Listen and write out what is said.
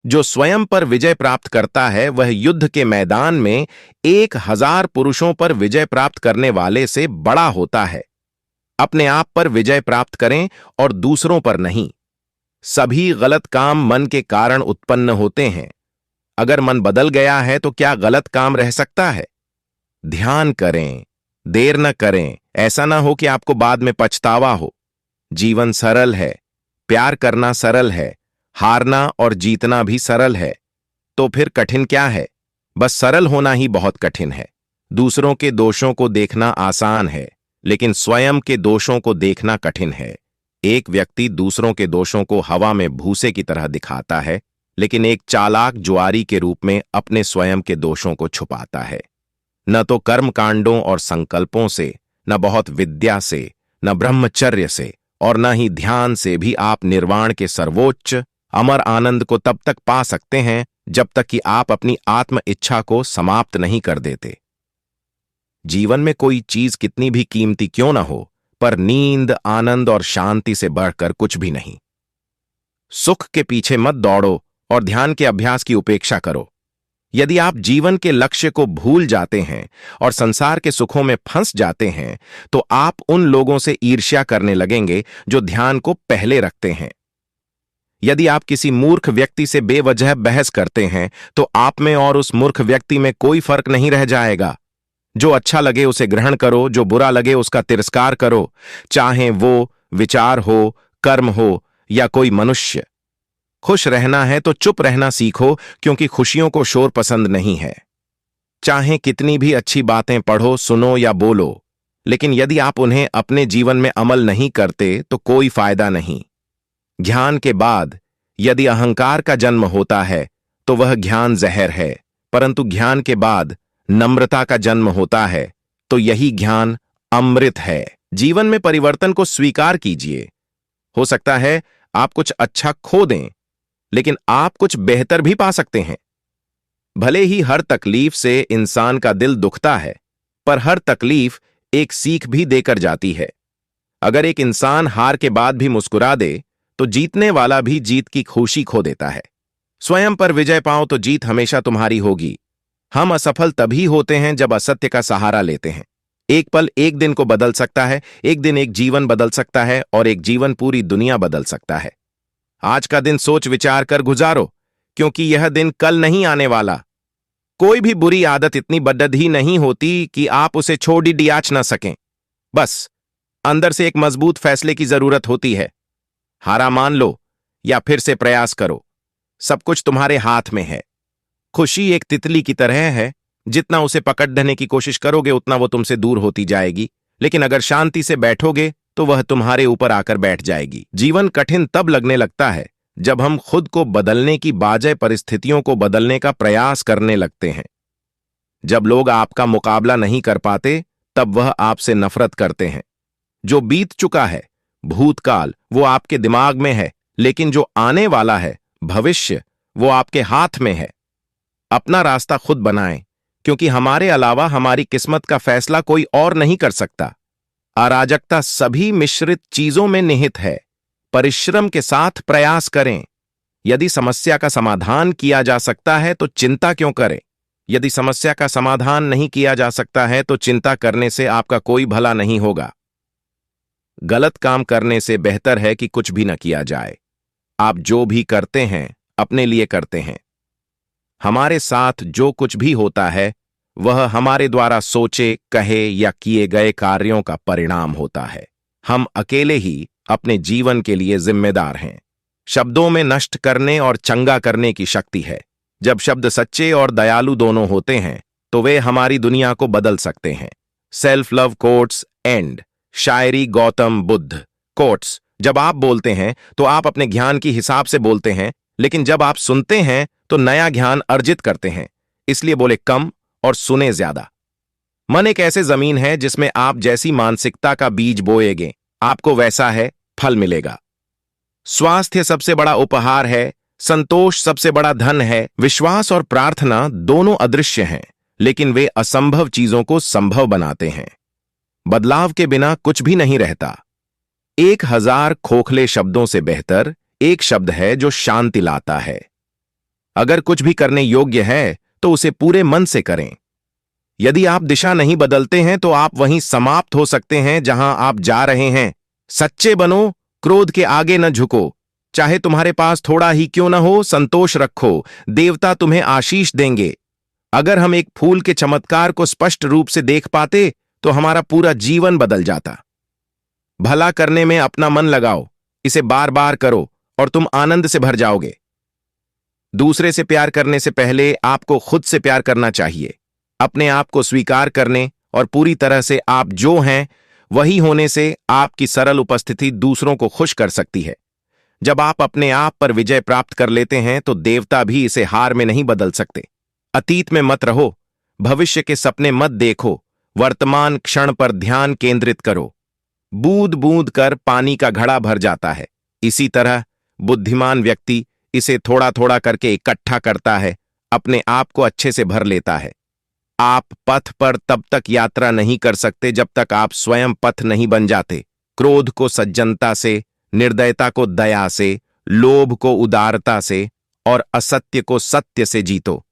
जो स्वयं पर विजय प्राप्त करता है वह युद्ध के मैदान में 1000 पुरुषों पर विजय प्राप्त करने वाले से बड़ा होता है। अपने आप पर विजय प्राप्त करें और दूसरों पर नहीं। सभी गलत काम मन के कारण उत्पन्न होते हैं। अगर मन बदल गया है तो क्या गलत काम रह सकता है? ध्यान करें, देर न करें, ऐसा ना हो कि आपको बाद में पछतावा हो। जीवन सरल है, प्यार करना सरल है, हारना और जीतना भी सरल है। तो फिर कठिन क्या है? बस सरल होना ही बहुत कठिन है। दूसरों के दोषों को देखना आसान है, लेकिन स्वयं के दोषों को देखना कठिन है। एक व्यक्ति दूसरों के दोषों को हवा में भूसे की तरह दिखाता है, लेकिन एक चालाक जुआरी के रूप में अपने स्वयं के दोषों को छुपाता है। न तो कर्म कांडों और संकल्पों से, न बहुत विद्या से, न ब्रह्मचर्य से और न ही ध्यान से भी आप निर्वाण के सर्वोच्च अमर आनंद को तब तक पा सकते हैं जब तक कि आप अपनी आत्म इच्छा को समाप्त नहीं कर देते। जीवन में कोई चीज कितनी भी कीमती क्यों न हो, पर नींद, आनंद और शांति से बढ़कर कुछ भी नहीं। सुख के पीछे मत दौड़ो और ध्यान के अभ्यास की उपेक्षा करो। यदि आप जीवन के लक्ष्य को भूल जाते हैं और संसार के सुखों में फंस जाते हैं, तो आप उन लोगों से ईर्ष्या करने लगेंगे जो ध्यान को पहले रखते हैं। यदि आप किसी मूर्ख व्यक्ति से बेवजह बहस करते हैं, तो आप में और उस मूर्ख व्यक्ति में कोई फर्क नहीं रह जाएगा। जो अच्छा लगे उसे ग्रहण करो, जो बुरा लगे उसका तिरस्कार करो, चाहे वो विचार हो, कर्म हो या कोई मनुष्य। खुश रहना है तो चुप रहना सीखो, क्योंकि खुशियों को शोर पसंद नहीं है। चाहे कितनी भी अच्छी बातें पढ़ो, सुनो या बोलो, लेकिन यदि आप उन्हें अपने जीवन में अमल नहीं करते तो कोई फायदा नहीं। ज्ञान के बाद यदि अहंकार का जन्म होता है तो वह ज्ञान जहर है, परंतु ज्ञान के बाद नम्रता का जन्म होता है तो यही ज्ञान अमृत है। जीवन में परिवर्तन को स्वीकार कीजिए। हो सकता है आप कुछ अच्छा खो दें, लेकिन आप कुछ बेहतर भी पा सकते हैं। भले ही हर तकलीफ से इंसान का दिल दुखता है, पर हर तकलीफ एक सीख भी देकर जाती है। अगर एक इंसान हार के बाद भी मुस्कुरा दे, तो जीतने वाला भी जीत की खुशी खो देता है। स्वयं पर विजय पाओ तो जीत हमेशा तुम्हारी होगी। हम असफल तभी होते हैं जब असत्य का सहारा लेते हैं। एक पल एक दिन को बदल सकता है, एक दिन एक जीवन बदल सकता है और एक जीवन पूरी दुनिया बदल सकता है। आज का दिन सोच विचार कर गुजारो, क्योंकि यह दिन कल नहीं आने वाला। कोई भी बुरी आदत इतनी बददी नहीं होती कि आप उसे छोड़ ही डियाच ना सकें। बस अंदर से एक मजबूत फैसले की जरूरत होती है। हारा मान लो या फिर से प्रयास करो, सब कुछ तुम्हारे हाथ में है। खुशी एक तितली की तरह है, जितना उसे पकड़ने की कोशिश करोगे उतना वो तुमसे दूर होती जाएगी, लेकिन अगर शांति से बैठोगे तो वह तुम्हारे ऊपर आकर बैठ जाएगी। जीवन कठिन तब लगने लगता है जब हम खुद को बदलने की बजाय परिस्थितियों को बदलने का प्रयास करने लगते हैं। जब लोग आपका मुकाबला नहीं कर पाते, तब वह आपसे नफरत करते हैं। जो बीत चुका है, भूतकाल, वो आपके दिमाग में है, लेकिन जो आने वाला है, भविष्य, वो आपके हाथ में है। अपना रास्ता खुद बनाएं, क्योंकि हमारे अलावा हमारी किस्मत का फैसला कोई और नहीं कर सकता। अराजकता सभी मिश्रित चीजों में निहित है। परिश्रम के साथ प्रयास करें। यदि समस्या का समाधान किया जा सकता है तो चिंता क्यों करें? यदि समस्या का समाधान नहीं किया जा सकता है तो चिंता करने से आपका कोई भला नहीं होगा। गलत काम करने से बेहतर है कि कुछ भी न किया जाए। आप जो भी करते हैं अपने लिए करते हैं। हमारे साथ जो कुछ भी होता है वह हमारे द्वारा सोचे, कहे या किए गए कार्यों का परिणाम होता है। हम अकेले ही अपने जीवन के लिए जिम्मेदार हैं। शब्दों में नष्ट करने और चंगा करने की शक्ति है। जब शब्द सच्चे और दयालु दोनों होते हैं तो वे हमारी दुनिया को बदल सकते हैं। Self love quotes and. Shayari Gautam Buddha. Quotes. जब आप बोलते हैं तो आप अपने ज्ञान की हिसाब से बोलते हैं, लेकिन जब आप सुनते हैं तो नया ज्ञान अर्जित करते हैं। इसलिए बोले कम और सुने ज्यादा। मन एक ऐसे जमीन है जिसमें आप जैसी मानसिकता का बीज बोएगे, आपको वैसा है फल मिलेगा। स्वास्थ्य सबसे बड़ा उपहार है, संतोष सबसे बड़ा धन है। विश्वास और प्रार्थना दोनों अदृश्य हैं, लेकिन वे असंभव चीजों को संभव बनाते हैं। बदलाव के बिना कुछ भी नहीं रहता। 1000 खोखले शब्दों से बेहतर एक शब्द है जो शांति लाता है। अगर कुछ भी करने योग्य है तो उसे पूरे मन से करें। यदि आप दिशा नहीं बदलते हैं तो आप वहीं समाप्त हो सकते हैं जहां आप जा रहे हैं। सच्चे बनो, क्रोध के आगे न झुको। चाहे तुम्हारे पास थोड़ा ही क्यों न हो, संतोष रखो, देवता तुम्हें आशीष देंगे। अगर हम एक फूल के चमत्कार को स्पष्ट रूप से देख पाते तो हमारा पूरा जीवन बदल जाता। भला करने में अपना मन लगाओ, इसे बार बार करो और तुम आनंद से भर जाओगे। दूसरे से प्यार करने से पहले आपको खुद से प्यार करना चाहिए। अपने आप को स्वीकार करने और पूरी तरह से आप जो हैं वही होने से आपकी सरल उपस्थिति दूसरों को खुश कर सकती है। जब आप अपने आप पर विजय प्राप्त कर लेते हैं तो देवता भी इसे हार में नहीं बदल सकते। अतीत में मत रहो, भविष्य के सपने मत देखो, वर्तमान क्षण पर ध्यान केंद्रित करो। बूंद बूंद कर पानी का घड़ा भर जाता है, इसी तरह बुद्धिमान व्यक्ति इसे थोड़ा थोड़ा करके इकट्ठा करता है, अपने आप को अच्छे से भर लेता है। आप पथ पर तब तक यात्रा नहीं कर सकते जब तक आप स्वयं पथ नहीं बन जाते। क्रोध को सज्जनता से, निर्दयता को दया से, लोभ को उदारता से और असत्य को सत्य से जीतो।